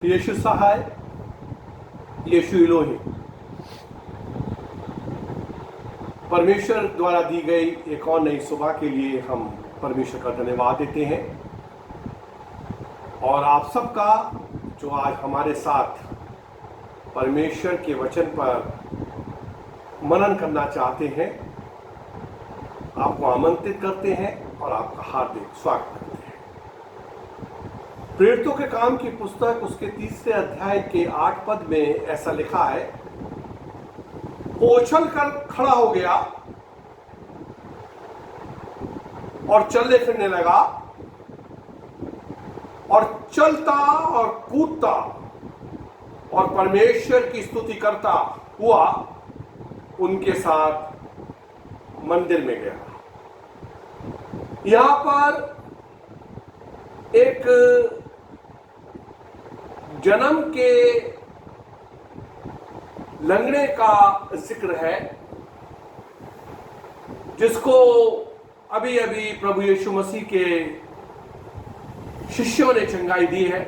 यीशु सहाय, यीशु इलोही। परमेश्वर द्वारा दी गई एक और नई सुबह के लिए हम परमेश्वर का धन्यवाद देते हैं। और आप सबका जो आज हमारे साथ परमेश्वर के वचन पर मनन करना चाहते हैं, आपको आमंत्रित करते हैं और आपका हार्दिक स्वागत करते हैं। प्रेरितों के काम की पुस्तक उसके 3 अध्याय के 8 पद में ऐसा लिखा है, वो उछल कर खड़ा हो गया और चलने फिरने लगा और चलता और कूदता और परमेश्वर की स्तुति करता हुआ उनके साथ मंदिर में गया। यहां पर एक जन्म के लंगड़े का जिक्र है, जिसको अभी अभी प्रभु यीशु मसीह के शिष्यों ने चंगाई दी है।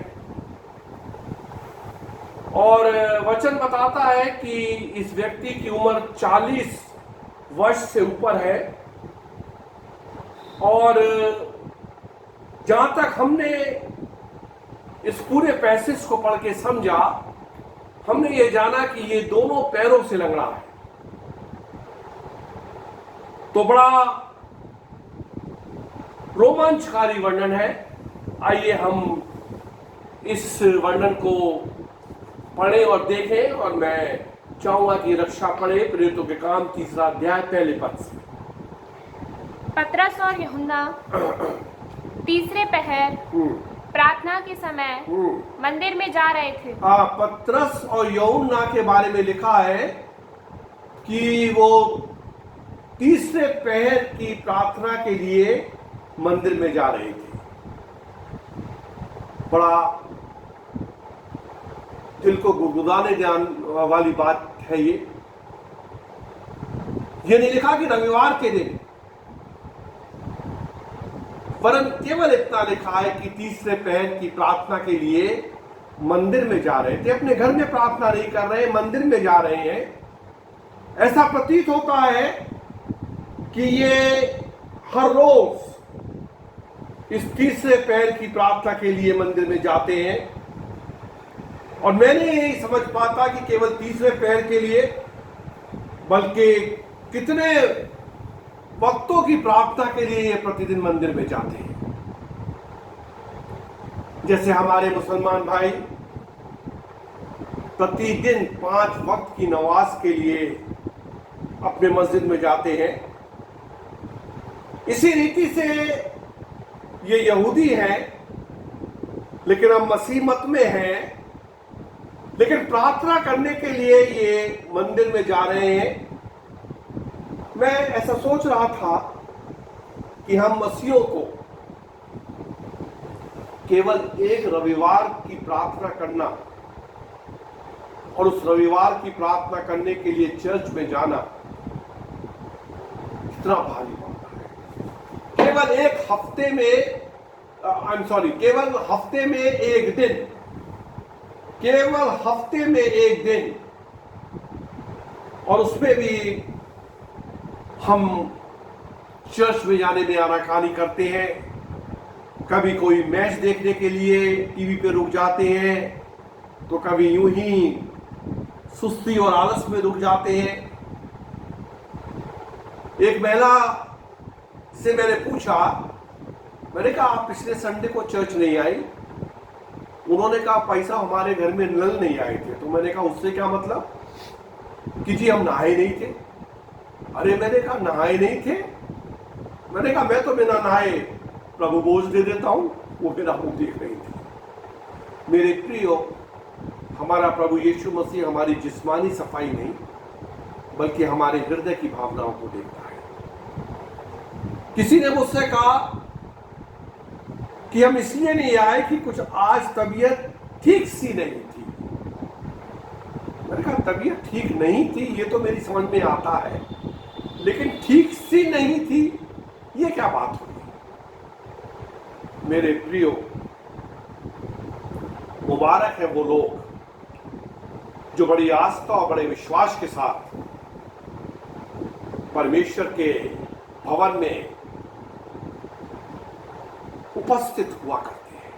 और वचन बताता है कि इस व्यक्ति की उम्र 40 वर्ष से ऊपर है। और जहां तक हमने इस पूरे पैसेज को पढ़ के समझा, हमने ये जाना कि ये दोनों पैरों से लंगड़ा है। तो बड़ा रोमांचकारी वर्णन है। आइए हम इस वर्णन को पढ़ें और देखें। और मैं चाहूंगा कि रक्षा पढ़े प्रेरितों के काम 3 अध्याय पहले पद से। पतरस और यूहन्ना तीसरे पहर प्रार्थना के समय मंदिर में जा रहे थे। पतरस और यूहन्ना के बारे में लिखा है कि वो तीसरे पहर की प्रार्थना के लिए मंदिर में जा रहे थे। बड़ा दिल को गुदगुदाने देने वाली बात है ये नहीं लिखा कि रविवार के दिन, वरन केवल इतना लिखा है कि तीसरे पहर की प्रार्थना के लिए मंदिर में जा रहे थे। अपने घर में प्रार्थना नहीं कर रहे, मंदिर में जा रहे हैं। ऐसा प्रतीत होता है कि ये हर रोज इस तीसरे पहर की प्रार्थना के लिए मंदिर में जाते हैं। और मैंने यही समझ पाता कि केवल तीसरे पहर के लिए, बल्कि कितने वक्तों की प्रार्थना के लिए ये प्रतिदिन मंदिर में जाते हैं। जैसे हमारे मुसलमान भाई प्रतिदिन 5 वक्त की नमाज के लिए अपने मस्जिद में जाते हैं, इसी रीति से ये यहूदी हैं, लेकिन हम मसीह मत में हैं, लेकिन प्रार्थना करने के लिए ये मंदिर में जा रहे हैं। मैं ऐसा सोच रहा था कि हम मसीहों को केवल एक रविवार की प्रार्थना करना और उस रविवार की प्रार्थना करने के लिए चर्च में जाना कितना भारी बात है। केवल एक हफ्ते में केवल हफ्ते में एक दिन, केवल हफ्ते में एक दिन, और उसमें भी हम चर्च में जाने में आनाकानी करते हैं। कभी कोई मैच देखने के लिए टीवी पे रुक जाते हैं, तो कभी यूं ही सुस्ती और आलस में रुक जाते हैं। एक महिला से मैंने पूछा, मैंने कहा आप पिछले संडे को चर्च नहीं आई? उन्होंने कहा पैसा हमारे घर में नल नहीं आए थे। तो मैंने कहा उससे क्या मतलब? कि जी हम नहाए नहीं थे। अरे मैंने कहा नहाए नहीं थे? मैंने कहा मैं तो बिना नहाए प्रभु बोझ दे देता हूं। वो मेरा मुंह देख रही थी। मेरे प्रियो, हमारा प्रभु यीशु मसीह हमारी जिस्मानी सफाई नहीं, बल्कि हमारे हृदय की भावनाओं को देखता है। किसी ने मुझसे कहा कि हम इसलिए नहीं आए कि कुछ आज तबीयत ठीक सी नहीं थी। मैंने कहा तबीयत ठीक नहीं थी ये तो मेरी समझ में आता है, लेकिन ठीक सी नहीं थी ये क्या बात हुई? मेरे प्रियो, वो मुबारक है वो लोग जो बड़ी आस्था और बड़े विश्वास के साथ परमेश्वर के भवन में उपस्थित हुआ करते हैं,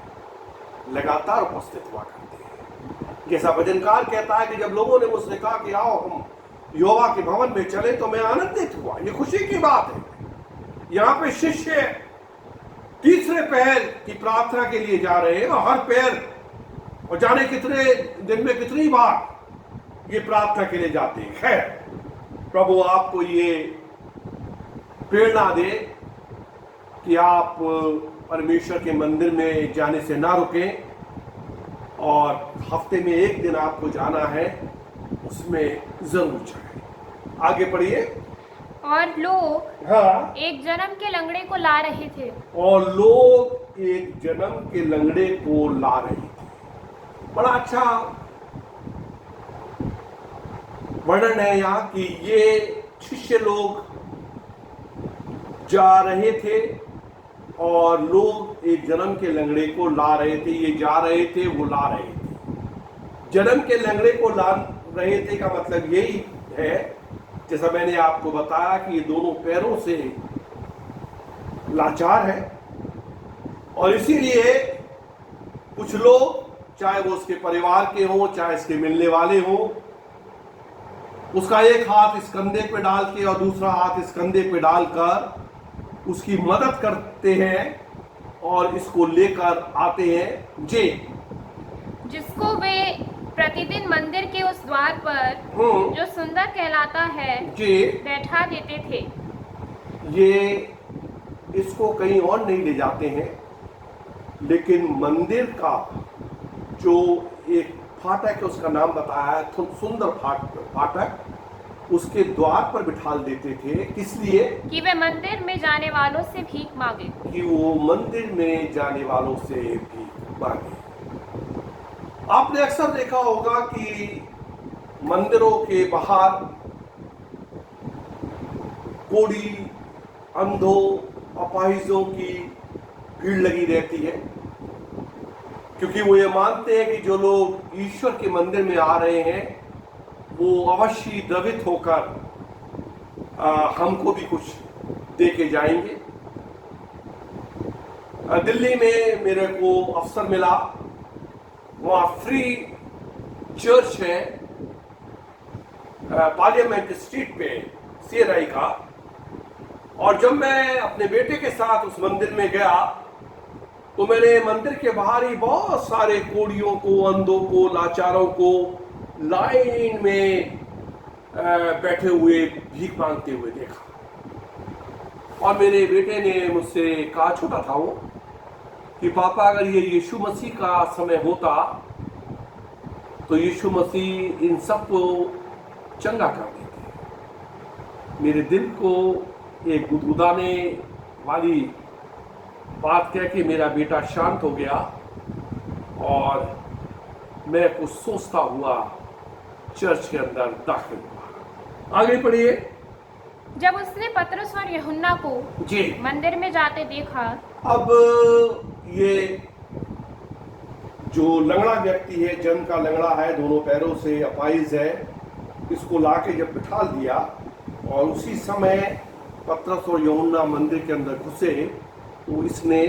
लगातार उपस्थित हुआ करते हैं। जैसा भजनकार कहता है कि जब लोगों ने मुझसे कहा कि आओ हम यहोवा के भवन में चले तो मैं आनंदित हुआ। ये खुशी की बात है। यहाँ पे शिष्य तीसरे पहर की प्रार्थना के लिए जा रहे हैं और हर पहर और जाने कितने दिन में कितनी बार ये प्रार्थना के लिए जाते हैं। खैर, प्रभु आपको ये प्रेरणा दे कि आप परमेश्वर के मंदिर में जाने से ना रुकें और हफ्ते में एक दिन आपको जाना है, उसमें जरूर जाएं। आगे पढ़िए। और लोग हाँ, एक जन्म के लंगड़े को ला रहे थे। और लोग एक जन्म के लंगड़े को ला रहे थे। बड़ा अच्छा वर्णन है यहाँ कि ये शिष्य लोग जा रहे थे और लोग एक जन्म के लंगड़े को ला रहे थे। ये जा रहे थे, वो ला रहे थे। जन्म के लंगड़े को ला रहे थे का मतलब यही है, जैसा मैंने आपको बताया कि ये दोनों पैरों से लाचार है और इसीलिए कुछ लोग, चाहे वो उसके परिवार के हों, चाहे इसके मिलने वाले हों, उसका एक हाथ इस कंधे पे डाल के और दूसरा हाथ इस कंधे पे डालकर उसकी मदद करते हैं और इसको लेकर आते हैं जिसको वे प्रतिदिन मंदिर के उस द्वार पर जो सुंदर कहलाता है बैठा देते थे। ये इसको कहीं और नहीं ले जाते हैं, लेकिन मंदिर का जो एक फाटक है उसका नाम बताया है, सुंदर फाटक, उसके द्वार पर बिठा देते थे। इसलिए कि वे मंदिर में जाने वालों से भीख मांगे। कि वो मंदिर में जाने वालों से भीख मांगे। आपने अक्सर देखा होगा कि मंदिरों के बाहर कोढ़ी, अंधों, अपाहिजों की भीड़ लगी रहती है, क्योंकि वो ये मानते हैं कि जो लोग ईश्वर के मंदिर में आ रहे हैं वो अवश्य द्रवित होकर हमको भी कुछ दे के जाएंगे। दिल्ली में मेरे को अवसर मिला, वहाँ फ्री चर्च है पार्लियामेंट स्ट्रीट पे CNI का, और जब मैं अपने बेटे के साथ उस मंदिर में गया तो मैंने मंदिर के बाहर ही बहुत सारे कोढ़ियों को, अंधों को, लाचारों को लाइन में बैठे हुए भीख मांगते हुए देखा। और मेरे बेटे ने मुझसे कहा, छोटा था वो, कि पापा अगर ये यीशु मसीह का समय होता तो यीशु मसीह इन सबको चंगा कर देते। मेरे दिल को एक गुदगुदाने वाली बात कह के मेरा बेटा शांत हो गया और मैं कुछ सोचता हुआ चर्च के अंदर दाखिल हुआ। आगे पढ़िए। जब उसने पतरस और यूहन्ना को मंदिर में जाते देखा। अब ये जो लंगड़ा व्यक्ति है, जन्म का लंगड़ा है, दोनों पैरों से अपाहिज है, इसको लाके जब बिठा दिया और उसी समय पतरस और यूहन्ना मंदिर के अंदर घुसे तो इसने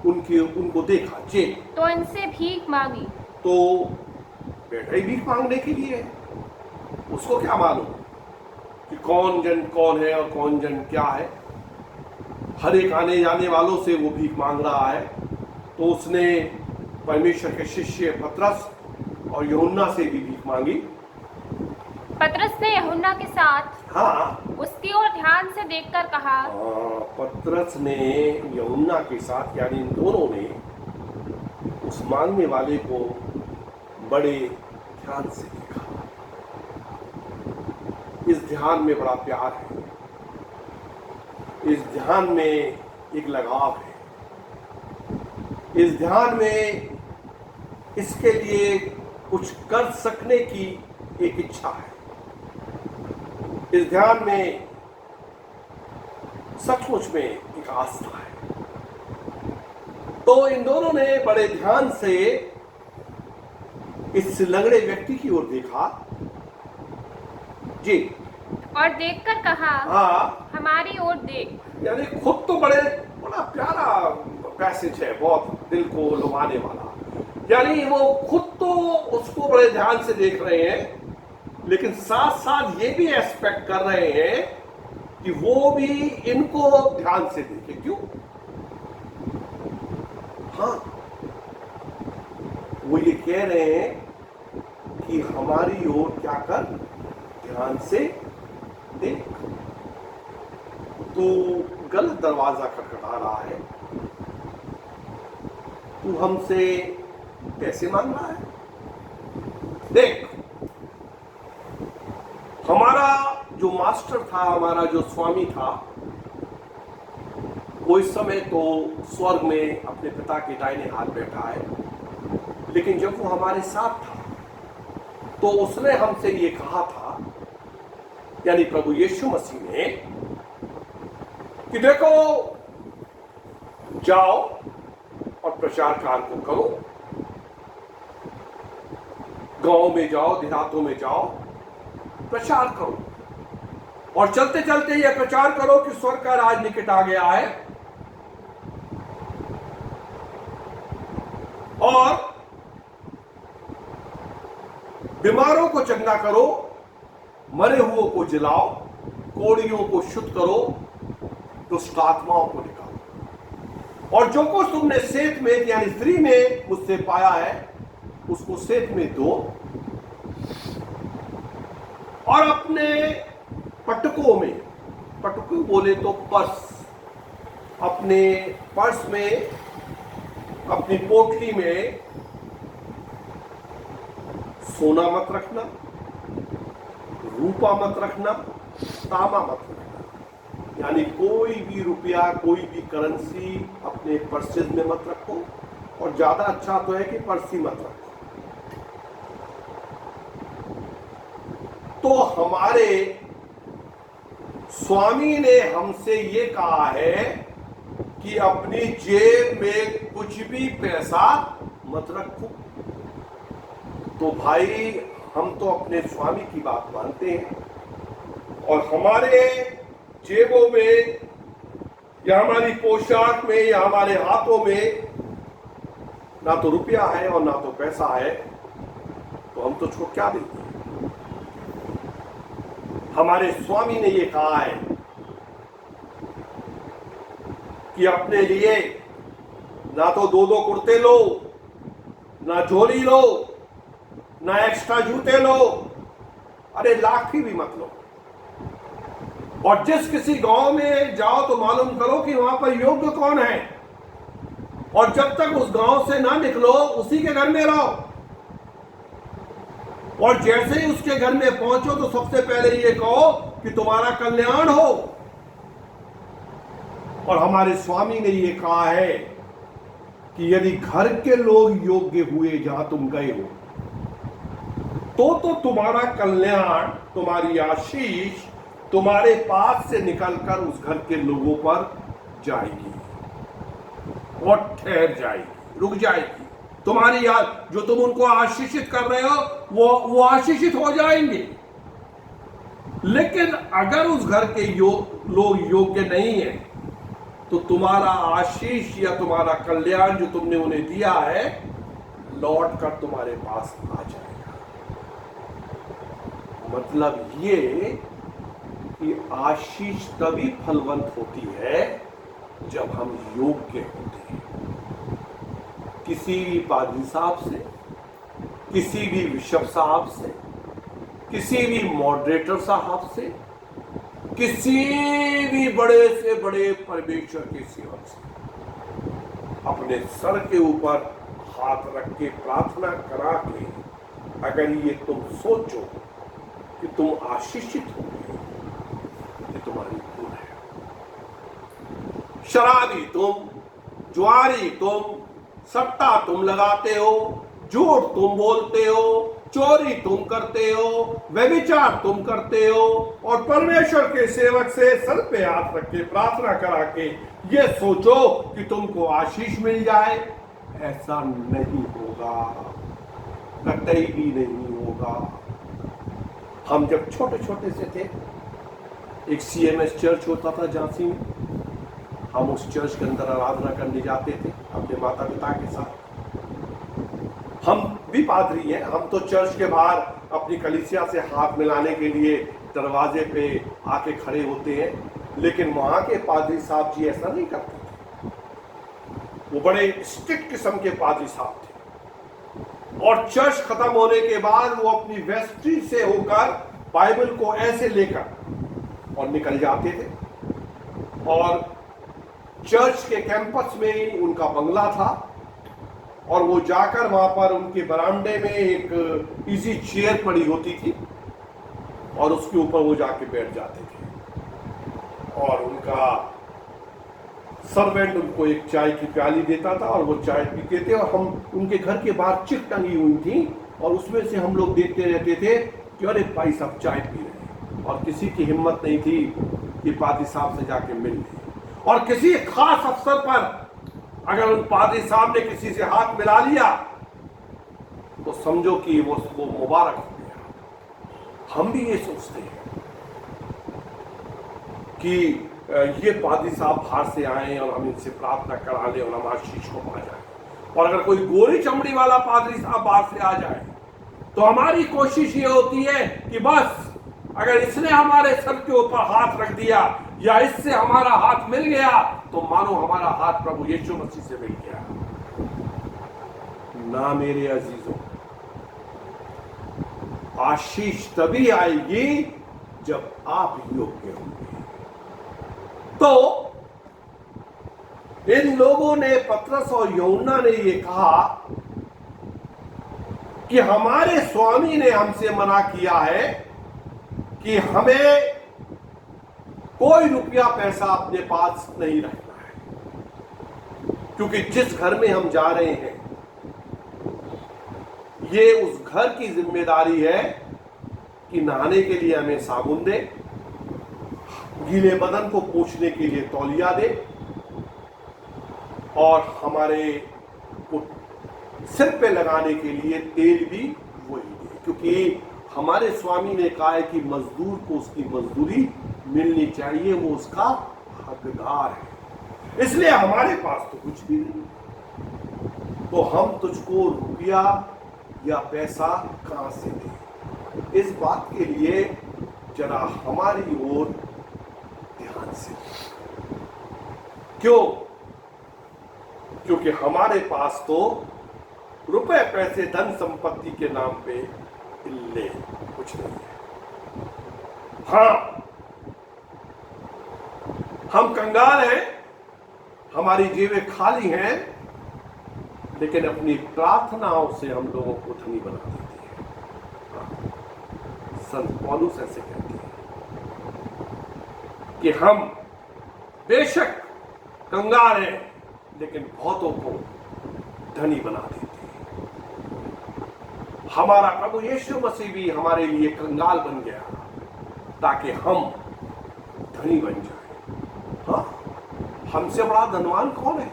उनको देखा तो इनसे भीख मांगी। तो बैठा ही भीख मांगने के लिए, उसको क्या मालूम कि कौन जन कौन है और कौन जन क्या है। हर एक आने जाने वालों से वो भीख मांग रहा है। तो उसने परमेश्वर के शिष्य पतरस और यूहन्ना से भी भीख मांगी। पतरस ने यूहन्ना के साथ उसकी ओर ध्यान से देखकर कहा। पतरस ने यूहन्ना के साथ, यानी इन दोनों ने उस मांगने वाले को बड़े ध्यान से देखा। इस ध्यान में बड़ा प्यार है, इस ध्यान में एक लगाव है, इस ध्यान में इसके लिए कुछ कर सकने की एक इच्छा है। इस ध्यान में सचमुच में एक आस्था है। तो इन दोनों ने बड़े ध्यान से इस लंगड़े व्यक्ति की ओर देखा जी, और देखकर कहा, हाँ, हमारी ओर देख। यानी खुद तो बड़ा प्यारा पैसेज है, बहुत दिल को लुभाने वाला। यानी वो खुद तो उसको बड़े ध्यान से देख रहे हैं, लेकिन साथ साथ ये भी एक्सपेक्ट कर रहे हैं कि वो भी इनको ध्यान से देखे। क्यों? हाँ, वो ये कह रहे हैं कि हमारी ओर क्या कर, ध्यान से देख। तू गलत दरवाजा खटखटा रहा है, तू हमसे पैसे मांग रहा है। देख, हमारा जो मास्टर था, हमारा जो स्वामी था, वो इस समय तो स्वर्ग में अपने पिता के दाहिने हाथ बैठा है, लेकिन जब वो हमारे साथ था तो उसने हमसे ये कहा था, यानी प्रभु यीशु मसीह ने, कि देखो, जाओ और प्रचार कार्य को करो, गांव में जाओ, देहातों में जाओ, प्रचार करो, और चलते चलते यह प्रचार करो कि स्वर्ग का राज निकट आ गया है, और बीमारों को चंगा करो, मरे हुओं को जिलाओ, कोढ़ियों को शुद्ध करो, दुष्ट आत्माओं को निकालो, और जो कुछ तुमने सेठ में यानी फ्री में मुझसे पाया है उसको सेठ में दो, और अपने पटकों में, पटकों बोले तो पर्स, अपने पर्स में, अपनी पोटली में सोना मत रखना, रूपा मत रखना, तांबा मत रखना, यानी कोई भी रुपया, कोई भी करेंसी अपने पर्सेज में मत रखो, और ज्यादा अच्छा तो है कि पर्स ही मत रखो। तो हमारे स्वामी ने हमसे ये कहा है कि अपनी जेब में कुछ भी पैसा मत रखो। तो भाई, हम तो अपने स्वामी की बात मानते हैं, और हमारे जेबों में या हमारी पोशाक में या हमारे हाथों में ना तो रुपया है और ना तो पैसा है, तो हम तो उसको क्या देंगे? हमारे स्वामी ने ये कहा है कि अपने लिए ना तो दो दो कुर्ते लो, ना झोली लो, ना एक्स्ट्रा जूते लो, अरे लाठी भी मत लो, और जिस किसी गांव में जाओ तो मालूम करो कि वहां पर योग्य कौन है, और जब तक उस गांव से ना निकलो उसी के घर में रहो, और जैसे ही उसके घर में पहुंचो तो सबसे पहले ये कहो कि तुम्हारा कल्याण हो। और हमारे स्वामी ने ये कहा है कि यदि घर के लोग योग्य हुए जहां तुम गए हो, तो तुम्हारा कल्याण, तुम्हारी आशीष तुम्हारे पास से निकलकर उस घर के लोगों पर जाएगी और ठहर जाएगी, रुक जाएगी। तुम्हारी याद, जो तुम उनको आशीषित कर रहे हो, वो आशीषित हो जाएंगे। लेकिन अगर उस घर के लोग योग्य नहीं है, तो तुम्हारा आशीष या तुम्हारा कल्याण जो तुमने उन्हें दिया है, लौट कर तुम्हारे पास आ जाएगा। मतलब ये कि आशीष तभी फलवंत होती है जब हम योग्य होते हैं। किसी भी पादरी साहब से, किसी भी बिशप साहब से, किसी भी मॉडरेटर साहब से, किसी भी बड़े से बड़े परमेश्वर के सेवक से अपने सर के ऊपर हाथ रख के प्रार्थना करा के, अगर ये तुम सोचो कि तुम आशीषित हो गए, ये तुम्हारी भूल है। शराबी तुम, जुआरी तुम, सट्टा तुम लगाते हो, झूठ तुम बोलते हो, चोरी तुम करते हो, व्यभिचार तुम करते हो, और परमेश्वर के सेवक से सर पे हाथ रख के प्रार्थना करा के ये सोचो कि तुमको आशीष मिल जाए, ऐसा नहीं होगा। कतई भी नहीं होगा। हम जब छोटे छोटे से थे, एक CMS चर्च होता था झांसी में, हम उस चर्च के अंदर आराधना करने जाते थे अपने माता पिता के साथ। हम भी पादरी हैं, हम तो चर्च के बाहर अपनी कलीसिया से हाथ मिलाने के लिए दरवाजे पे आके खड़े होते हैं, लेकिन वहां के पादरी साहब जी ऐसा नहीं करते थे। वो बड़े स्ट्रिक्ट किस्म के पादरी साहब थे, और चर्च खत्म होने के बाद वो अपनी वेस्ट्री से होकर बाइबल को ऐसे लेकर और निकल जाते थे। और चर्च के कैंपस में ही उनका बंगला था, और वो जाकर वहां पर उनके बरामदे में एक इजी चेयर पड़ी होती थी, और उसके ऊपर वो जाके बैठ जाते थे, और उनका सर्वेंट उनको एक चाय की प्याली देता था, और वो चाय पीते थे। और हम उनके घर के बाहर चिट टंगी हुई थी, और उसमें से हम लोग देखते रहते थे कि अरे भाई साहब चाय पी रहे हैं, और किसी की हिम्मत नहीं थी कि पादरी साहब से जाके मिल ले। और किसी खास अवसर पर अगर उन पादरी साहब ने किसी से हाथ मिला लिया तो समझो कि वो मुबारक हो गया। हम भी ये सोचते हैं कि ये पादरी साहब बाहर से आए और हम इनसे प्रार्थना करा लें और हम आशीष को पा जाए। और अगर कोई गोरी चमड़ी वाला पादरी साहब बाहर से आ जाए तो हमारी कोशिश ये होती है कि बस अगर इसने हमारे सर के ऊपर हाथ रख दिया या इससे हमारा हाथ मिल गया तो मानो हमारा हाथ प्रभु यीशु मसीह से मिल गया। ना मेरे अजीजों, आशीष तभी आएगी जब आप योग्य होंगे। तो इन लोगों ने, पतरस और यूहन्ना ने ये कहा कि हमारे स्वामी ने हमसे मना किया है कि हमें कोई रुपया पैसा अपने पास नहीं रखना है, क्योंकि जिस घर में हम जा रहे हैं ये उस घर की जिम्मेदारी है कि नहाने के लिए हमें साबुन दे, गीले बदन को पोंछने के लिए तौलिया दे, और हमारे को सिर पे लगाने के लिए तेल भी वही दे, क्योंकि हमारे स्वामी ने कहा है कि मजदूर को उसकी मजदूरी मिलनी चाहिए, वो उसका हकदार है। इसलिए हमारे पास तो कुछ भी नहीं, तो हम तुझको रुपया या पैसा कहां से दें। इस बात के लिए जरा हमारी ओर ध्यान से, क्यों? क्योंकि हमारे पास तो रुपए पैसे धन संपत्ति के नाम पे इल्ले कुछ नहीं है। हाँ, हम कंगाल हैं, हमारी जेबें खाली हैं, लेकिन अपनी प्रार्थनाओं से हम लोगों को धनी बना देती है। संत पौलुस ऐसे कहते हैं कि हम बेशक कंगाल हैं, लेकिन बहुतों को धनी बना देते हैं। हमारा प्रभु यीशु मसीह भी हमारे लिए कंगाल बन गया ताकि हम धनी बन जाए। हाँ, हमसे बड़ा धनवान कौन है?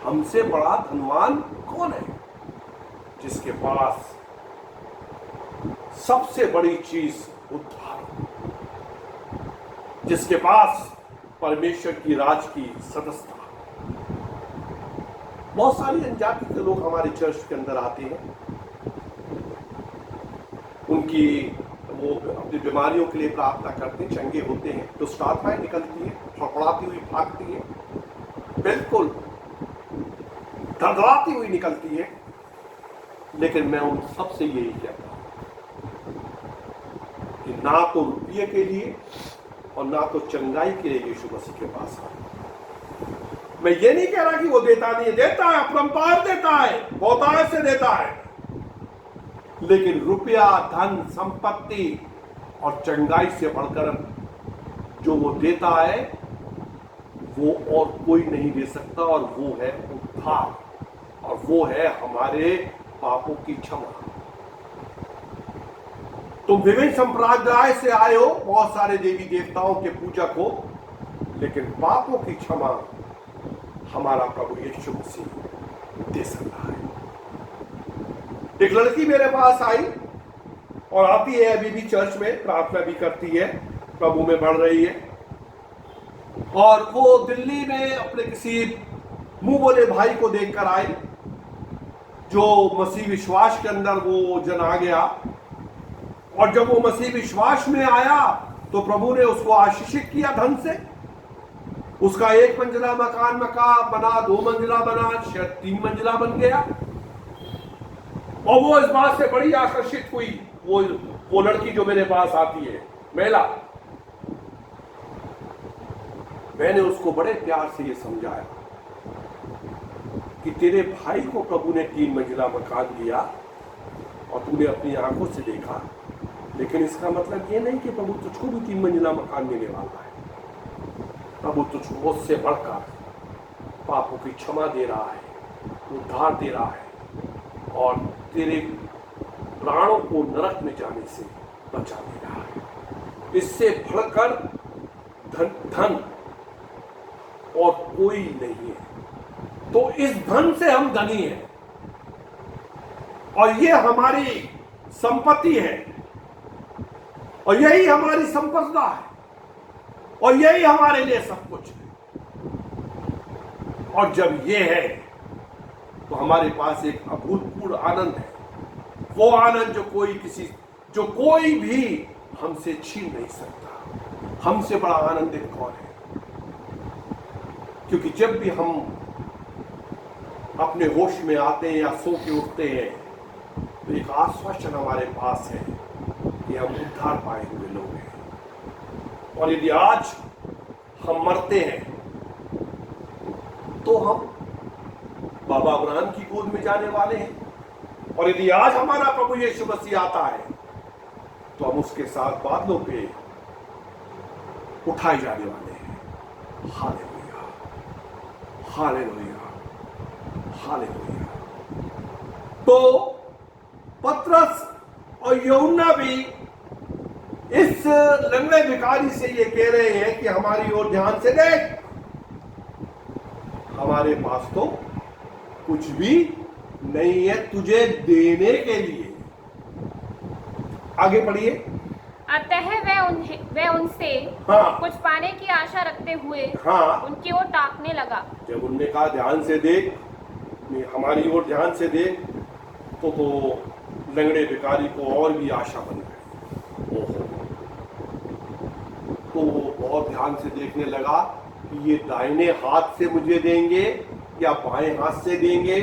हमसे बड़ा धनवान कौन है? जिसके पास सबसे बड़ी चीज उद्धार हो, जिसके पास परमेश्वर की राज की सदस्यता। बहुत सारी अनजाति के लोग हमारे चर्च के अंदर आते हैं, उनकी वो अपनी बीमारियों के लिए प्रार्थना करते हैं, चंगे होते हैं, दुष्ट आत्माएं निकलती हैं, फड़फड़ाती हुई भागती है, बिल्कुल धड़धड़ाती हुई निकलती है। लेकिन मैं उन सबसे यही कहता हूं कि ना तो रुपये के लिए और ना तो चंगाई के लिए यीशु मसीह के पास आओ। मैं ये नहीं कह रहा कि वो देता नहीं, देता है, अपरंपार देता है, बहुतायत से देता है, लेकिन रुपया, धन, संपत्ति और चंगाई से बढ़कर जो वो देता है वो और कोई नहीं दे सकता, और वो है उद्धार, और वो है हमारे पापों की क्षमा। तुम विभिन्न संप्रदाय से आए हो, बहुत सारे देवी देवताओं के पूजक हो, लेकिन पापों की क्षमा हमारा प्रभु यीशु मसीह दे सकता है। एक लड़की मेरे पास आई और आती है, अभी भी चर्च में प्रार्थना भी करती है, प्रभु में बढ़ रही है। और वो दिल्ली में अपने किसी मुंह बोले भाई को देखकर आई, जो मसीह विश्वास के अंदर वो जना गया। और जब वो मसीह विश्वास में आया तो प्रभु ने उसको आशीषित किया धन से। उसका 1 मंजिला मकान बना, 2 मंजिला बना, शायद 3 मंजिला बन गया। और वो इस बात से बड़ी आकर्षित हुई, वो लड़की जो मेरे पास आती है, महिला। मैंने उसको बड़े प्यार से ये समझाया कि तेरे भाई को प्रभु ने 3 मंजिला मकान दिया और तूने अपनी आंखों से देखा, लेकिन इसका मतलब ये नहीं कि प्रभु तुझको भी 3 मंजिला मकान देने वाला है। प्रभु तुझको उससे बढ़कर पापों की क्षमा दे रहा है, उद्धार दे रहा है और तेरे प्राणों को नरक में जाने से बचा दे रहा है। इससे बढ़कर धन और कोई नहीं है। तो इस धन से हम धनी हैं और ये हमारी संपत्ति है और यही हमारी संपदा है और यही हमारे लिए सब कुछ है। और जब ये है तो हमारे पास एक अभूतपूर्व आनंद है, वो आनंद जो कोई भी हमसे छीन नहीं सकता। हमसे बड़ा आनंदित कौन है? क्योंकि जब भी हम अपने होश में आते हैं या सो के उठते हैं तो एक आश्वासन हमारे पास है कि हम उद्धार पाए हुए लोग हैं। और यदि आज हम मरते हैं तो हम बाबा अब्राहम की गोद में जाने वाले हैं। और यदि आज हमारा प्रभु यीशु मसीह आता है तो हम उसके साथ बादलों पे उठाए जाने वाले हैं। Hallelujah, hallelujah, hallelujah. तो पतरस और यूहन्ना भी इस लंगड़े भिखारी से ये कह रहे हैं कि हमारी ओर ध्यान से देख, हमारे पास तो कुछ भी नहीं है तुझे देने के लिए। आगे पढ़िए। अतः वह उनसे हाँ। कुछ पाने की आशा रखते हुए हाँ। उनकी ओर ताकने लगा। जब उनने कहा ध्यान से देख, हमारी ओर ध्यान से देख, तो लंगड़े भिखारी को और भी आशा बन गई। तो वो बहुत ध्यान से देखने लगा कि ये दाहिने हाथ से मुझे देंगे या बाएं हाथ से देंगे,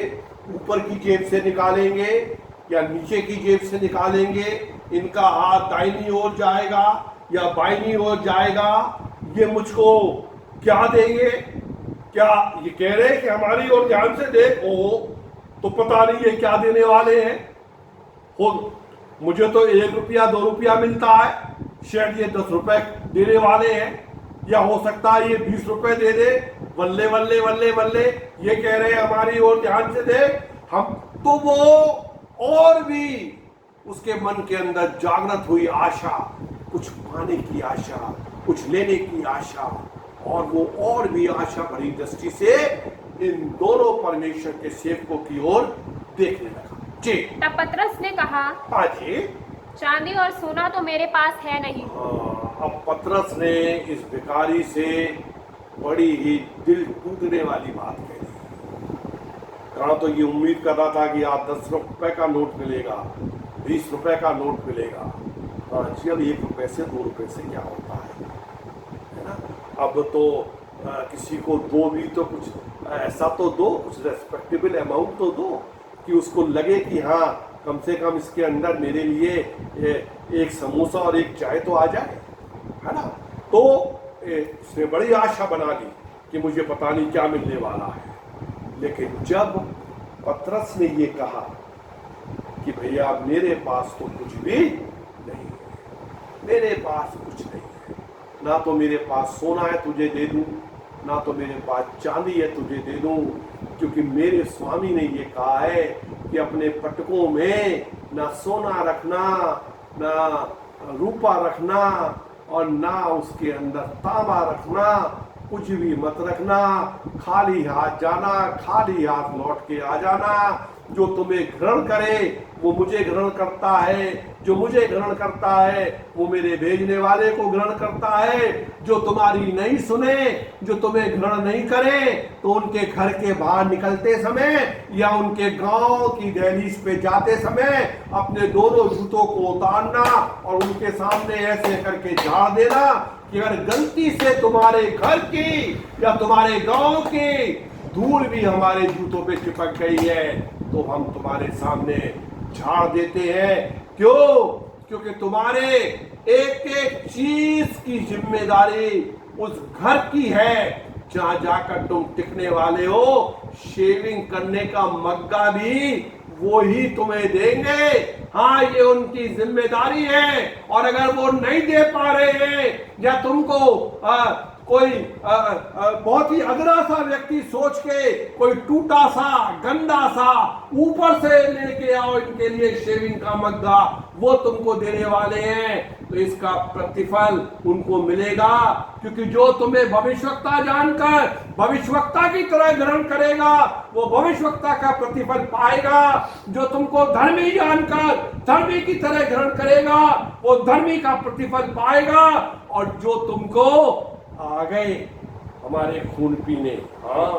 ऊपर की जेब से निकालेंगे या नीचे की जेब से निकालेंगे, इनका हाथ दाहिनी ओर जाएगा या बाईनी ओर जाएगा, ये मुझको क्या देंगे? क्या ये कह रहे हैं कि हमारी ओर ध्यान से देखो, तो पता नहीं ये क्या देने वाले हैं। हो मुझे तो 1 रुपया 2 रुपया मिलता है, शायद ये 10 रुपए देने वाले हैं, या हो सकता है ये 20 रुपए दे दे। बल्ले बल्ले बल्ले बल्ले, ये कह रहे हैं हमारी ओर ध्यान से देख। हम तो वो और भी उसके मन के अंदर जागृत हुई आशा, कुछ पाने की आशा, कुछ लेने की आशा, और वो और भी आशा भरी दृष्टि से इन दोनों परमेश्वर के सेवकों की ओर देखने लगा। जी। तब पतरस ने कहा, हाँ जी, चांदी और सोना तो मेरे पास है नहीं। अब पतरस ने इस भिखारी से बड़ी ही दिल टूटने वाली बात कही। कहा तो ये उम्मीद कर रहा था कि आप 10 रुपए का नोट मिलेगा, 20 रुपए का नोट मिलेगा। हाँ जी, अब 1 रुपए से 2 रुपए से क्या होता है ना? अब तो किसी को दो भी तो कुछ ऐसा तो दो, कुछ रेस्पेक्टेबल अमाउंट तो दो कि उसको लगे कि हाँ कम से कम इसके अंदर मेरे लिए एक समोसा और एक चाय तो आ जाए, है ना? तो इसने बड़ी आशा बना ली कि मुझे पता नहीं क्या मिलने वाला है। लेकिन जब पतरस ने ये कहा कि भैया मेरे पास तो कुछ भी नहीं है, मेरे पास कुछ नहीं है, ना तो मेरे पास सोना है तुझे दे दूं, ना तो मेरे पास चांदी है तुझे दे दूं, क्योंकि मेरे स्वामी ने ये कहा है कि अपने पटकों में ना सोना रखना, ना रूपा रखना, और ना उसके अंदर तांबा रखना, कुछ भी मत रखना, खाली हाथ जाना, खाली हाथ लौट के आ जाना। जो तुम्हें ग्रहण करे वो मुझे ग्रहण करता है, जो मुझे ग्रहण करता है वो मेरे भेजने वाले को ग्रहण करता है। जो तुम्हारी नहीं सुने, जो तुम्हें ग्रहण नहीं करे, तो उनके घर के बाहर निकलते समय या उनके गांव की दहलीज पे जाते समय अपने दोनों जूतों को उतारना और उनके सामने ऐसे करके झाड़ देना कि अगर गलती से तुम्हारे घर की या तुम्हारे गांव की धूल भी हमारे जूतों पे चिपक गई है तो हम तुम्हारे सामने झाड़ देते हैं। क्यों? क्योंकि तुम्हारे एक एक चीज की जिम्मेदारी उस घर की है जहां जाकर तुम टिकने वाले हो। शेविंग करने का मग्गा भी वो ही तुम्हें देंगे। हाँ, ये उनकी जिम्मेदारी है। और अगर वो नहीं दे पा रहे हैं या तुमको कोई बहुत ही अधरा सा व्यक्ति सोच के कोई टूटा सा गंदा सा ऊपर से लेके आओ इनके लिए शेविंग का मग्गा, वो तुमको देने वाले हैं, तो इसका प्रतिफल उनको मिलेगा। क्योंकि जो तुम्हें भविष्यवक्ता जानकर भविष्यवक्ता की तरह ग्रहण करेगा वो भविष्यवक्ता का प्रतिफल पाएगा। जो तुमको धर्मी जानकर धर्मी की तरह ग्रहण करेगा वो धर्मी का प्रतिफल पाएगा। और जो तुमको आ गए हमारे खून पीने, हाँ,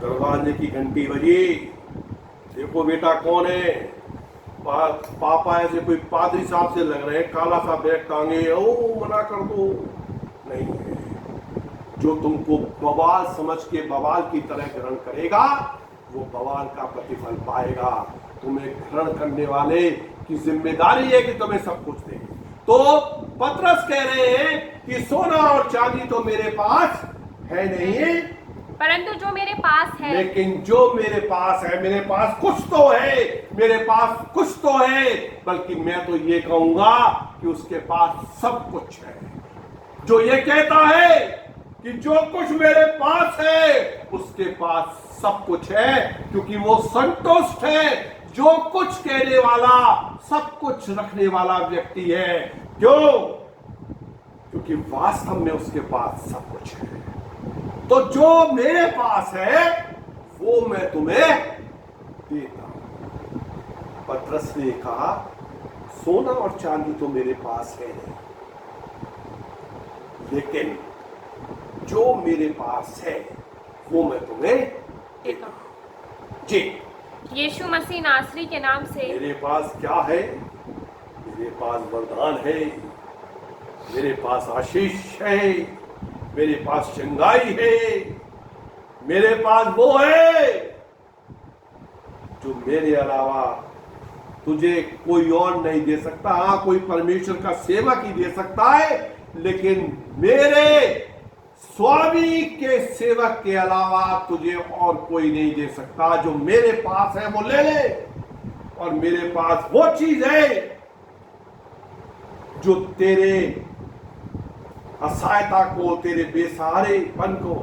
दरवाजे की घंटी बजी, देखो बेटा कौन है। पापा ऐसे कोई पादरी साहब से लग रहे हैं, काला सा बैग टांगे, ओ मना कर दो। नहीं है। जो तुमको बवाल समझ के बवाल की तरह ग्रहण करेगा वो बवाल का प्रतिफल पाएगा। तुम्हें ग्रहण करने वाले की जिम्मेदारी है कि तुम्हें सब कुछ दे। तो पतरस कह रहे हैं कि सोना और चांदी तो मेरे पास है नहीं, परंतु जो मेरे पास है, लेकिन जो मेरे पास है, मेरे पास कुछ तो है, मेरे पास कुछ तो है, बल्कि मैं तो ये कहूंगा कि उसके पास सब कुछ है। जो ये कहता है कि जो कुछ मेरे पास है उसके पास सब कुछ है, क्योंकि वो संतुष्ट है। जो कुछ कहने वाला सब कुछ रखने वाला व्यक्ति है। क्यों? क्योंकि वास्तव में उसके पास सब कुछ है। तो जो मेरे पास है वो मैं तुम्हें देता हूं। पतरस ने कहा सोना और चांदी तो मेरे पास है नहीं, लेकिन जो मेरे पास है वो मैं तुम्हें देता हूं। जी, यीशु मसीह नासरी के नाम से मेरे पास क्या है? मेरे पास वरदान है, मेरे पास आशीष है, मेरे पास चंगाई है, मेरे पास वो है जो मेरे अलावा तुझे कोई और नहीं दे सकता। हाँ, कोई परमेश्वर का सेवक ही दे सकता है, लेकिन मेरे स्वामी के सेवक के अलावा तुझे और कोई नहीं दे सकता। जो मेरे पास है वो ले ले। और मेरे पास वो चीज है जो तेरे असहायता को, तेरे बेसहारेपन को,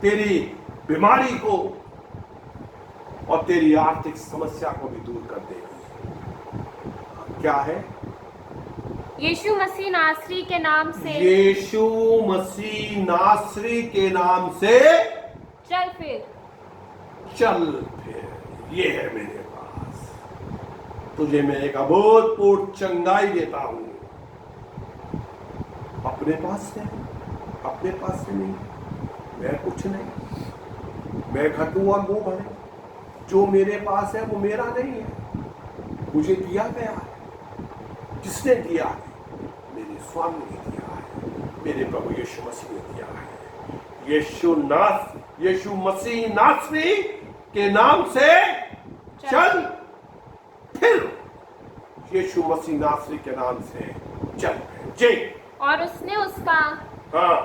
तेरी बीमारी को और तेरी आर्थिक समस्या को भी दूर कर देगी। क्या है? यीशु मसीह नासरी के नाम से, यीशु मसीह नासरी के नाम से चल फिर। चल फिर। ये है मेरे पास। तुझे मैं एक अभूतपूर्व चंगाई देता हूं। अपने पास से, अपने पास से नहीं, मैं कुछ नहीं, मैं घटू और वो भरे। जो मेरे पास है वो मेरा नहीं है, मुझे दिया गया है। किसने दिया है? मेरे स्वामी ने दिया है, मेरे प्रभु यीशु मसीह ने दिया है। यीशु मसीह नासरी के नाम से चल फिर। यीशु मसीह नासरी के नाम से चल फिर। जी। और उसने उसका हाँ,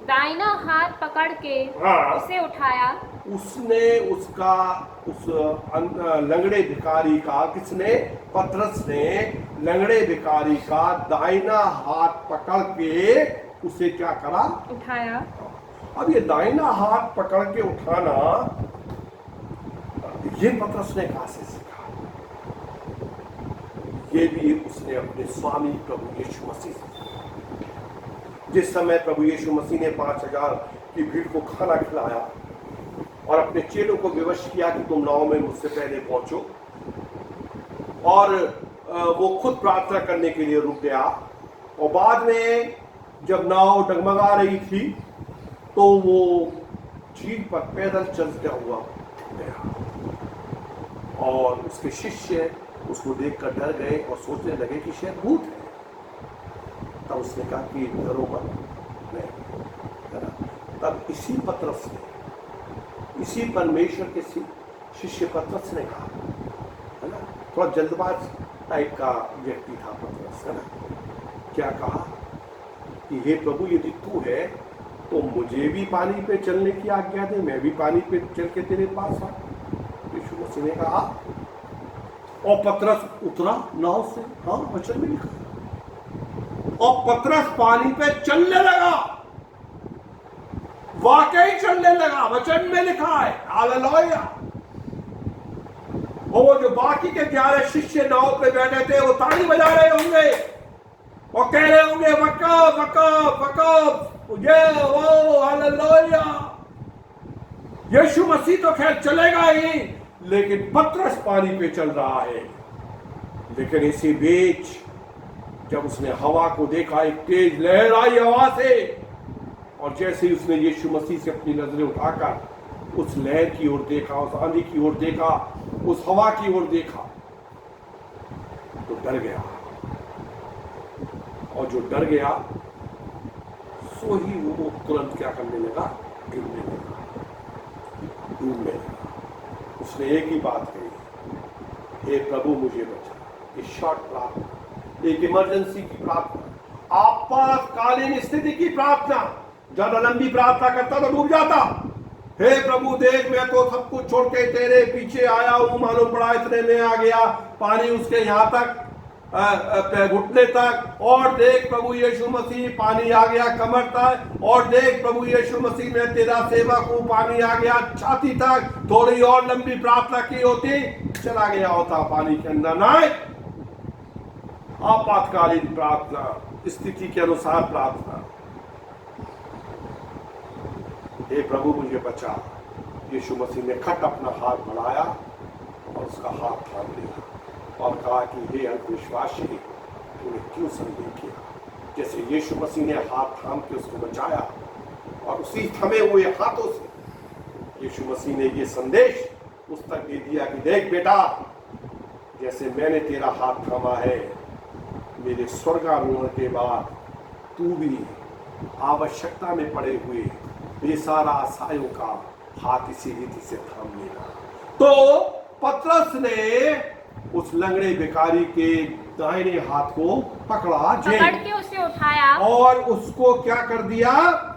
दाहिना हाथ पकड़ के हाँ, उसे उठाया। उसने उसका उस लंगड़े भिखारी का, किसने? पतरस ने लंगड़े भिखारी का दाहिना हाथ पकड़ के उसे क्या करा? उठाया। अब ये दाहिना हाथ पकड़ के उठाना, ये पतरस ने कहां से सीखा? ये भी उसने अपने स्वामी प्रभु यीशु मसीह से। जिस समय प्रभु यीशु मसीह ने 5000 की भीड़ को खाना खिलाया और अपने चेलों को विवश किया कि तुम नाव में मुझसे पहले पहुंचो, और वो खुद प्रार्थना करने के लिए रुक गया। और बाद में जब नाव डगमगा रही थी तो वो झील पर पैदल चलता हुआ गया, और उसके शिष्य उसको देखकर डर गए और सोचने लगे कि शायद भूत है। तब उसने कहा कि डरो मत, नहीं, है ना। तब इसी पतरस ने, इसी परमेश्वर के शिष्य पतरस ने कहा, है ना, थोड़ा जल्दबाज टाइप का व्यक्ति था पतरस, है ना। क्या कहा कि हे प्रभु, यदि तू है तो मुझे भी पानी पे चलने की आज्ञा दे, मैं भी पानी पे चल के तेरे पास आ। यीशु मसीह ने कहा, और पतरस उतरा नाव से। हाँ, वचन में लिखा, और पतरस पानी पे चलने लगा, वाकई चलने लगा, वचन में लिखा है। हालेलुया। और वो जो बाकी के 11 शिष्य नाव पे बैठे थे वो ताली बजा रहे होंगे और कह रहे होंगे, वकफ वकफ वकफ, ये वो, हालेलुया। यीशु मसीह तो खैर चलेगा ही, लेकिन पतरस पानी पे चल रहा है। लेकिन इसी बीच जब उसने हवा को देखा, एक तेज लहर आई हवा से, और जैसे ही उसने यीशु मसीह से अपनी नजरें उठाकर उस लहर की ओर देखा, उस आंधी की ओर देखा, उस हवा की ओर देखा, तो डर गया। और जो डर गया सो ही वो तुरंत क्या करने लगा, डूबने लगा। उसने एक ही बात कही, हे प्रभु मुझे बचा। एक शॉर्ट प्रार्थना, एक इमरजेंसी की प्रार्थना, आपातकालीन स्थिति की प्रार्थना। ज्यादा लंबी प्रार्थना करता तो डूब जाता। हे प्रभु देख, मैं तो सब कुछ छोड़ के तेरे पीछे आया हूं, मालूम पड़ा इतने में आ गया पानी उसके यहां तक, घुटने तक, और देख प्रभु यीशु मसीह पानी आ गया कमर तक, और देख प्रभु यीशु मसीह मैं तेरा सेवक हूं, पानी आ गया छाती तक। थोड़ी और लंबी प्रार्थना की होती, चला गया होता पानी के अंदर। नहीं, आपातकालीन प्रार्थना, स्थिति के अनुसार प्रार्थना। हे प्रभु मुझे बचा। यीशु मसीह ने खट अपना हाथ बढ़ाया और उसका हाथ थाम लिया और कहा कि हे अल्पविश्वासी, तूने क्यों संदेह किया। जैसे यीशु मसीह ने हाथ थाम के उसको बचाया, और उसी थमे हुए हाथों से यीशु मसीह ने ये संदेश उस तक दे दिया कि देख बेटा, जैसे मैंने तेरा हाथ थामा है, मेरे स्वर्गारोहण के बाद तू भी आवश्यकता में पड़े हुए बेसारा आशाओं का हाथ इसी रीति से थाम लेना। तो पतरस ने उस लंगड़े भिखारी के दाहिने हाथ को पकड़ के उसे उठाया, और उसको क्या कर दिया,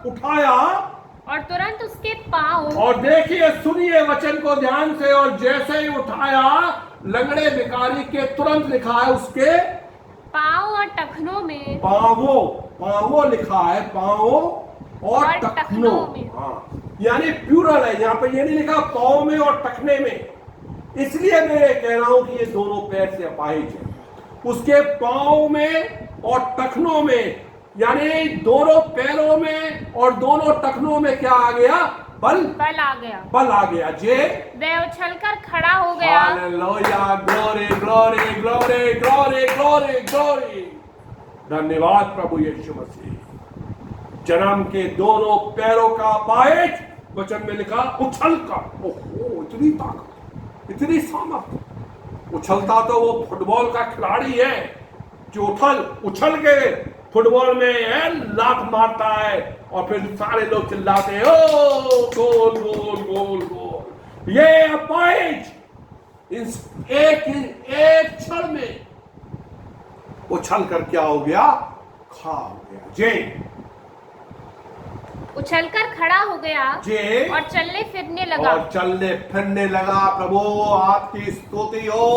उठाया, और तुरंत उसके पांव, और देखिए सुनिए वचन को ध्यान से, और जैसे ही उठाया लंगड़े भिखारी के, तुरंत लिखा है उसके पांव और टखनों में, पांवों लिखा है, पांवों और टखनों में। हाँ, यानी प्लूरल है, यहाँ पे ये नहीं लिखा पांव में और टखने में। इसलिए मैं कह रहा हूं कि ये दोनों पैर से अपाहिज है। उसके पांव में और टखनों में, यानी दोनों पैरों में और दोनों टखनों में क्या आ गया, बल आ गया। जे वह उछलकर खड़ा हो गया। Hallelujah, glory glory glory glory glory glory. धन्यवाद प्रभु यीशु मसीह। जन्म के दोनों पैरों का अपाहिज, वचन में लिखा उछलकर। ओहो, इतनी ताकत, इतनी सामर्थ। उछलता तो वो फुटबॉल का खिलाड़ी है जो उछल के फुटबॉल में लात मारता है, और फिर सारे लोग चिल्लाते हैं, ओ गोल गोल गोल गोल। ये अपाहिज एक क्षण में उछल कर क्या हो गया, खड़ा हो गया। जय उछलकर खड़ा हो गया और चलने फिरने लगा। प्रभु आपकी स्तुति हो,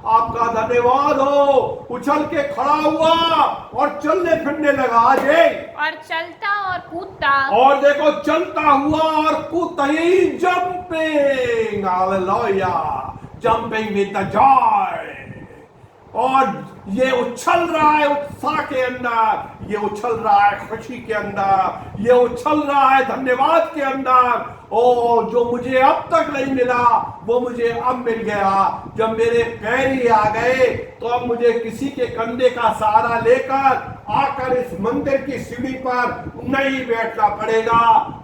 आपका धन्यवाद हो। उछल के खड़ा हुआ और चलने फिरने लगा। जे और चलता और कूदता, और देखो चलता हुआ और कूदता, ही jumping. Hallelujah, jumping with the joy. और ये उछल रहा है उत्साह के अंदर, ये उछल रहा है खुशी के अंदर, ये उछल रहा है धन्यवाद के अंदर। ओ जो मुझे अब तक नहीं मिला वो मुझे अब मिल गया। जब मेरे पैर ही आ गए तो अब मुझे किसी के कंधे का सहारा लेकर आकर इस मंदिर की सीढ़ी पर नहीं बैठना पड़ेगा।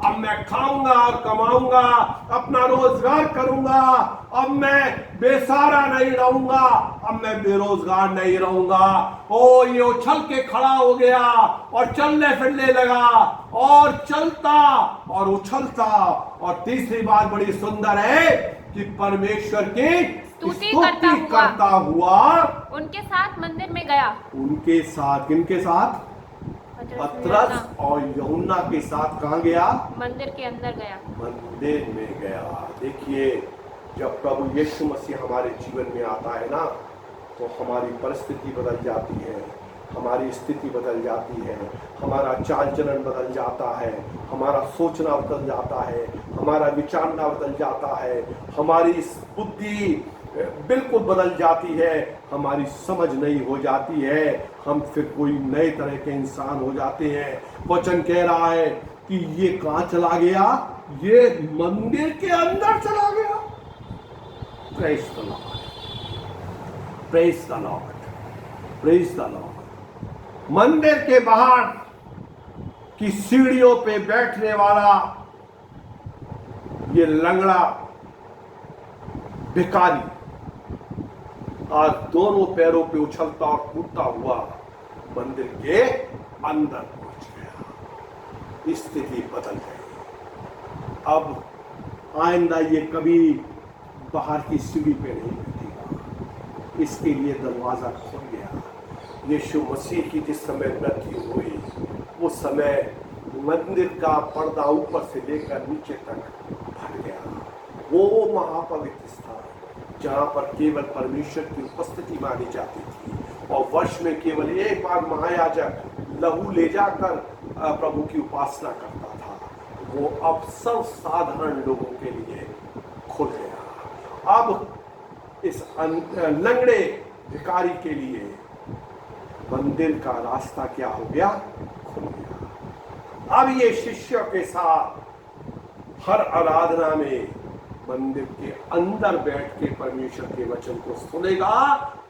अब मैं खाऊंगा और कमाऊंगा, अपना रोजगार करूंगा। अब मैं बेसहारा नहीं रहूंगा, अब मैं बेरोजगार नहीं रहूंगा। ओ ये उछल के खड़ा हो गया और चलने फिरने लगा और चलता और उछलता। और तीसरी बात बड़ी सुंदर है कि परमेश्वर की स्तुति करता हुआ उनके साथ मंदिर में गया। उनके साथ, किनके साथ? पतरस और यूहन्ना के साथ कहां गया? मंदिर के अंदर गया, मंदिर में गया। देखिए, जब प्रभु यीशु मसीह हमारे जीवन में आता है ना, तो हमारी परिस्थिति बदल जाती है, हमारी स्थिति बदल जाती है, हमारा चाल चलन बदल जाता है, हमारा सोचना बदल जाता है, हमारा विचारना बदल जाता है, हमारी बुद्धि बिल्कुल बदल जाती है, हमारी समझ नहीं हो जाती है, हम फिर कोई नए तरह के इंसान हो जाते हैं। वचन कह रहा है कि ये कहां चला गया? ये मंदिर के अंदर चला गया। Praise the Lord, praise the Lord, praise the Lord. मंदिर के बाहर की सीढ़ियों पे बैठने वाला ये लंगड़ा भिखारी आज दोनों पैरों पे उछलता और कूदता हुआ मंदिर के अंदर पहुंच गया। स्थिति बदल गई। अब आइंदा ये कभी बाहर की सीढ़ी पे नहीं बैठेगा। इसके लिए दरवाजा खुल गया। यीशु मसीह की जिस समय मृत्यु हुई उस समय मंदिर का पर्दा ऊपर से लेकर नीचे तक फट गया। वो महापवित्र स्थान जहाँ पर केवल परमेश्वर की उपस्थिति मानी जाती थी और वर्ष में केवल एक बार महायाजक लहू ले जाकर प्रभु की उपासना करता था, वो अब सब साधारण लोगों के लिए खुल गया। अब इस लंगड़े भिखारी के लिए मंदिर का रास्ता क्या हो गया? खुल गया। अब ये शिष्यों के साथ हर आराधना में मंदिर के अंदर बैठ के परमेश्वर के वचन को सुनेगा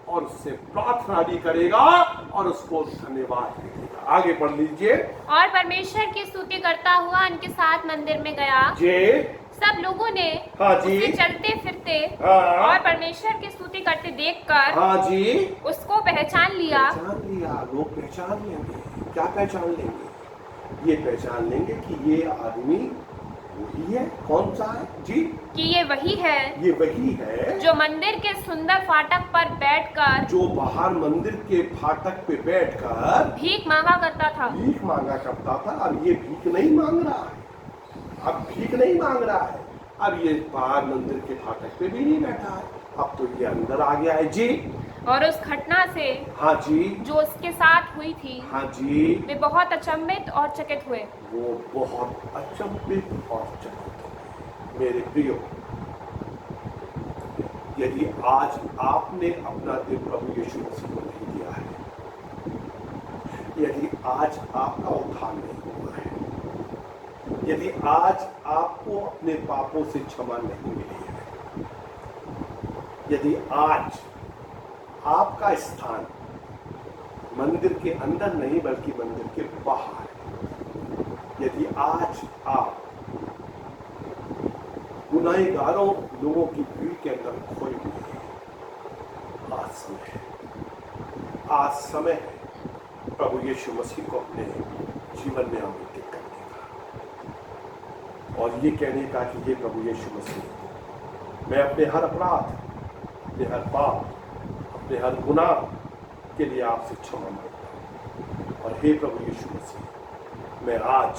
और उससे प्रार्थना भी करेगा और उसको धन्यवाद भी देगा। आगे पढ़ लीजिए। और परमेश्वर की स्तुति करता हुआ उनके साथ मंदिर में गया। जी। सब लोगों ने हाँ जी, उसे चलते फिरते हाँ, और परमेश्वर की स्तुति करते देखकर हाँ जी, उसको पहचान लिया। पहचान लिया। लोग पहचान लेंगे। क्या पहचान लेंगे? ये पहचान लेंगे कि ये आदमी वही है। कौन सा है जी? कि ये वही है, ये वही है जो मंदिर के सुंदर फाटक पर बैठकर, जो बाहर मंदिर के फाटक पे बैठकर भीख मांगा करता था। भीख मांगा करता था। अब ये भीख नहीं मांग रहा है। अब भीख नहीं मांग रहा है। अब ये बाहर मंदिर के फाटक पे भी नहीं बैठा है। अब तो ये अंदर आ गया है जी। और उस घटना से हाँ जी, जो उसके साथ हुई थी, हाँ जी, वे बहुत अचंभित और चकित हुए। वो बहुत अचंभित और चकित हुए। मेरे प्रियो, यदि आज आपने अपना दिल प्रभु यीशु मसीह को नहीं दिया है, यदि आज आपका उद्धार नहीं हुआ है, यदि आज आपको अपने पापों से क्षमा नहीं मिली है, यदि आज आपका स्थान मंदिर के अंदर नहीं बल्कि मंदिर के बाहर है, यदि आज आप गुनाहगारों लोगों की भीड़ के अंदर खोए हुए हैं, आज समय है, आज समय है प्रभु यीशु मसीह को अपने जीवन में आमंत्रित करने का और ये कहने का कि ये प्रभु यीशु मसीह, मैं अपने हर अपराध, अपने हर पाप, अपने हर गुनाह के लिए आपसे क्षमा मांगता हूँ। और हे प्रभु यीशु मसीह, मैं आज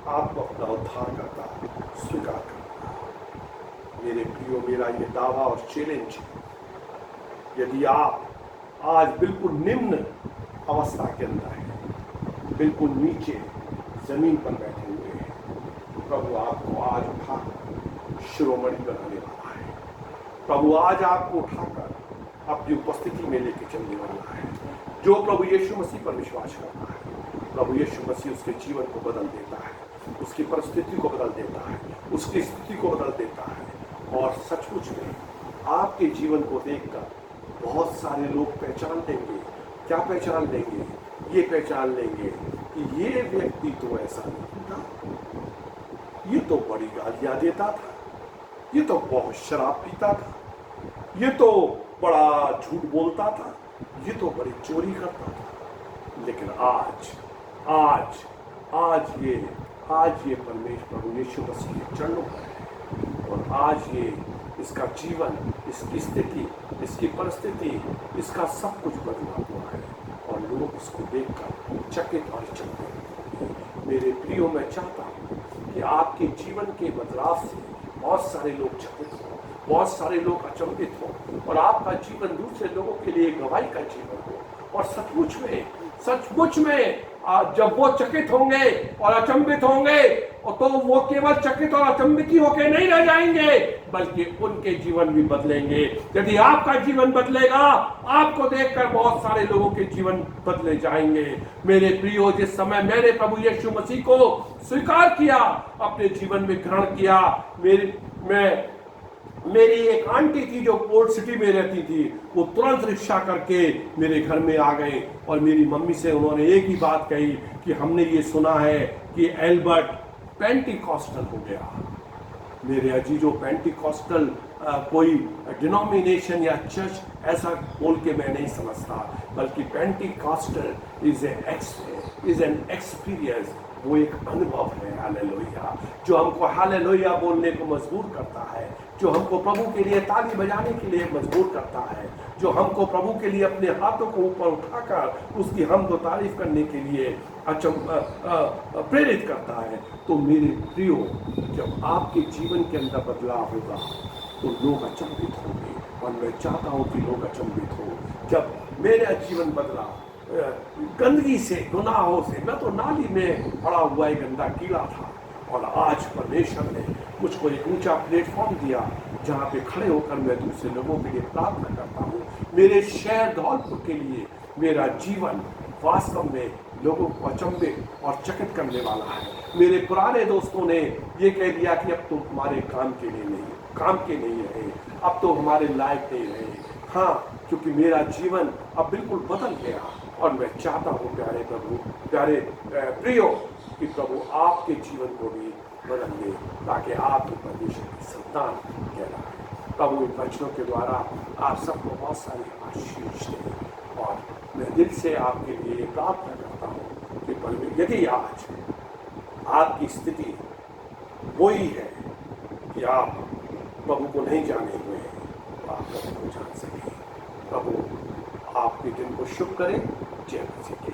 आपको अपना उद्धार करता स्वीकार करता हूँ। मेरे प्रियो, मेरा ये दावा और चैलेंज है, यदि आप आज बिल्कुल निम्न अवस्था के अंदर हैं, बिल्कुल नीचे जमीन पर बैठे हुए हैं, तो प्रभु आपको आज उठाकर शिरोमणि बनाने वाला है। प्रभु आज आपको उठाकर अपनी उपस्थिति में लेके चलने वाला है। जो प्रभु यीशु मसीह पर विश्वास करता है, प्रभु यीशु मसीह उसके जीवन को बदल देता है, उसकी परिस्थिति को बदल देता है, उसकी स्थिति को बदल देता है। और सचमुच में आपके जीवन को देखकर बहुत सारे लोग पहचान लेंगे। क्या पहचान लेंगे? ये पहचान लेंगे कि ये व्यक्ति तो ऐसा नहीं था, ये तो बड़ी गालियां देता था, ये तो बहुत शराब पीता था, ये तो बड़ा झूठ बोलता था, ये तो बड़ी चोरी करता था। लेकिन आज ये परमेश्वर प्रभु यीशु मसीह के चरणों पर है। और आज ये इसका जीवन, इसकी स्थिति, इसकी परिस्थिति, इसका सब कुछ बदला हुआ है और लोग इसको देखकर चकित और चकित हैं। मेरे प्रियो, मैं चाहता हूँ कि आपके जीवन के बदलाव से बहुत सारे लोग चकित हों, बहुत सारे लोग अचंभित हों और आपका जीवन दूसरे लोगों के लिए गवाही का जीवन हो। और सचमुच में जब वो चकित होंगे और अचंभित होंगे तो वो केवल चकित और अचंभित ही होकर नहीं रह जाएंगे, बल्कि उनके जीवन भी बदलेंगे। यदि आपका जीवन बदलेगा, आपको देखकर बहुत सारे लोगों के जीवन बदले जाएंगे। मेरे प्रियो, जिस समय मैंने प्रभु यीशु मसीह को स्वीकार किया, अपने जीवन में ग्रहण किया, मेरी एक आंटी थी जो पोर्ट सिटी में रहती थी, वो तुरंत रिक्शा करके मेरे घर में आ गए और मेरी मम्मी से उन्होंने एक ही बात कही कि हमने ये सुना है कि एल्बर्ट पेंटिकॉस्टल हो गया। मेरे अजीजों, पेंटिकॉस्टल कोई डिनोमिनेशन या चर्च ऐसा बोल के मैं नहीं समझता, बल्कि पेंटिकॉस्टल इज एन एक्सपीरियंस। वो एक अनुभव है, हालेलुया, जो हमको हालेलुया बोलने को मजबूर करता है, जो हमको प्रभु के लिए ताली बजाने के लिए मजबूर करता है, जो हमको प्रभु के लिए अपने हाथों को ऊपर उठाकर उसकी हमदो तारीफ करने के लिए प्रेरित करता है। तो मेरे प्रियो, जब आपके जीवन के अंदर बदलाव होगा तो लोग अचंभित होंगे और मैं चाहता हूँ कि लोग अचंभित हो। जब मेरा जीवन बदला, गंदगी से, गुनाहों से, मैं तो नाली में पड़ा हुआ एक गंदा कीड़ा था और आज परमेश्वर ने मुझको एक ऊंचा प्लेटफॉर्म दिया जहाँ पे खड़े होकर मैं दूसरे लोगों के लिए प्रार्थना करता हूँ। मेरे शहर धौलपुर के लिए मेरा जीवन वास्तव में लोगों को अचंभित और चकित करने वाला है। मेरे पुराने दोस्तों ने ये कह दिया कि अब तो हमारे काम के नहीं रहे, अब तो हमारे लायक नहीं रहे। हाँ, क्योंकि मेरा जीवन अब बिल्कुल बदल गया और मैं चाहता हूँ प्यारे प्रभु, प्यारे प्रियो, कि प्रभु आपके जीवन को भी बदल दे ताकि आप परमेश्वर की संतान कहलाएं। प्रभु इन वचनों के द्वारा आप सबको बहुत सारी आशीष दें और मैं दिल से आपके लिए प्रार्थना करता हूँ कि परमेश्वर, यदि आज आपकी स्थिति वही है कि आप प्रभु को नहीं जाने हुए हैं, तो आप प्रभु को जान सकें। प्रभु आपके दिन को शुभ करें। जय मसीह की।